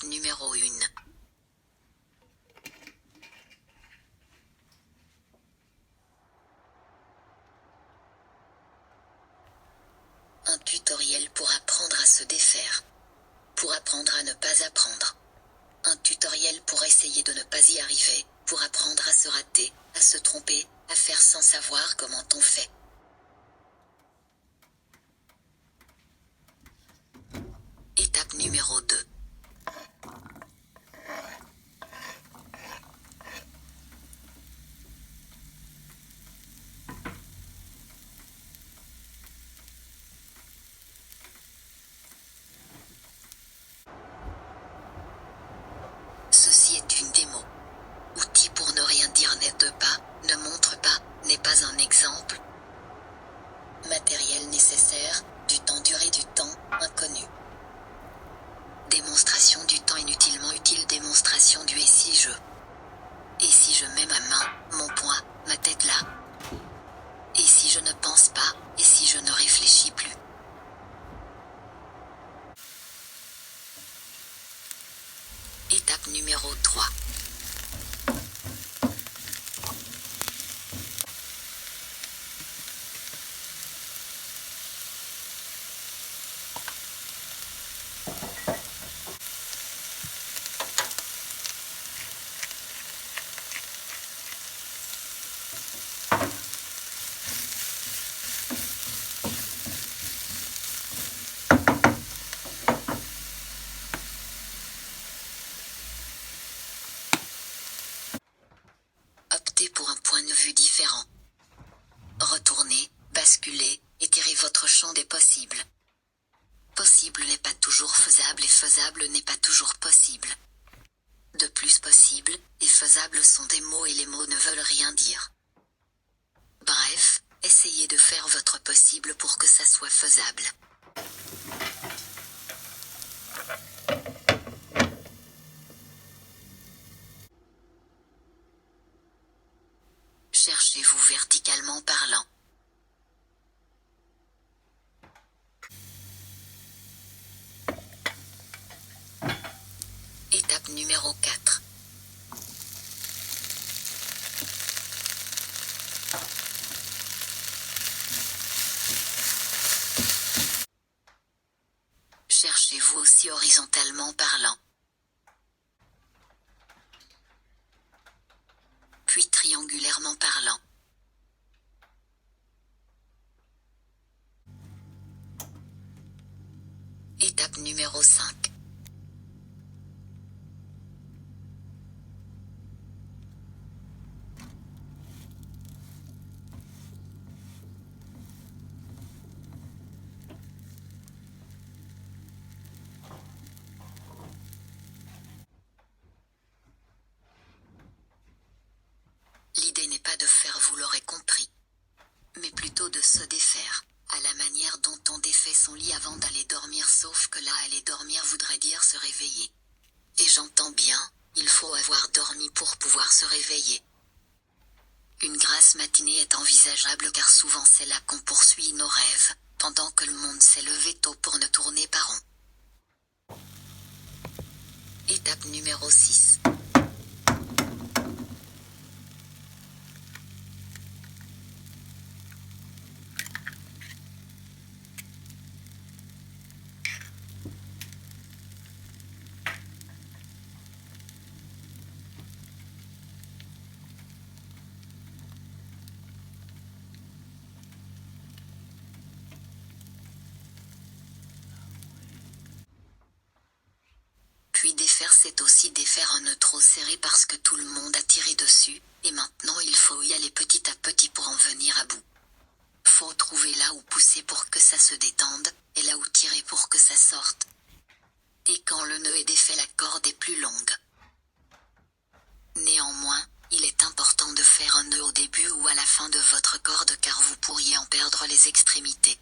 numéro 1. Un tutoriel pour apprendre à se défaire. Pour apprendre à ne pas apprendre. Un tutoriel pour essayer de ne pas y arriver, pour apprendre à se rater, à se tromper, à faire sans savoir comment on fait. Étape numéro 2. Ceci est une démo. Outil pour ne rien dire n'aide pas, ne montre pas, n'est pas un exemple. Matériel nécessaire, du temps durée du temps, inconnu. Démonstration du temps inutilement utile, démonstration du et si je. Et si je mets ma main, mon poing, ma tête là? Et si je ne pense pas, et si je ne réfléchis plus? Étape numéro 3. Optez pour un point de vue différent. Retournez, basculez, étirez votre champ des possibles. Possible n'est pas toujours faisable et faisable n'est pas toujours possible. De plus, possible et faisable sont des mots et les mots ne veulent rien dire. Bref, essayez de faire votre possible pour que ça soit faisable. Cherchez-vous verticalement parlant. Étape numéro 4. Cherchez-vous aussi horizontalement parlant. Puis triangulairement parlant. Étape numéro 5. L'idée n'est pas de faire, vous l'aurez compris, mais plutôt de se défaire, à la manière dont on défait son lit avant d'aller dormir, sauf que là aller dormir voudrait dire se réveiller. Et j'entends bien, il faut avoir dormi pour pouvoir se réveiller. Une grasse matinée est envisageable car souvent c'est là qu'on poursuit nos rêves, pendant que le monde s'est levé tôt pour ne tourner pas rond. Étape numéro 6. Puis défaire, c'est aussi défaire un nœud trop serré parce que tout le monde a tiré dessus, et maintenant il faut y aller petit à petit pour en venir à bout. Faut trouver là où pousser pour que ça se détende, et là où tirer pour que ça sorte. Et quand le nœud est défait, la corde est plus longue. Néanmoins, il est important de faire un nœud au début ou à la fin de votre corde car vous pourriez en perdre les extrémités.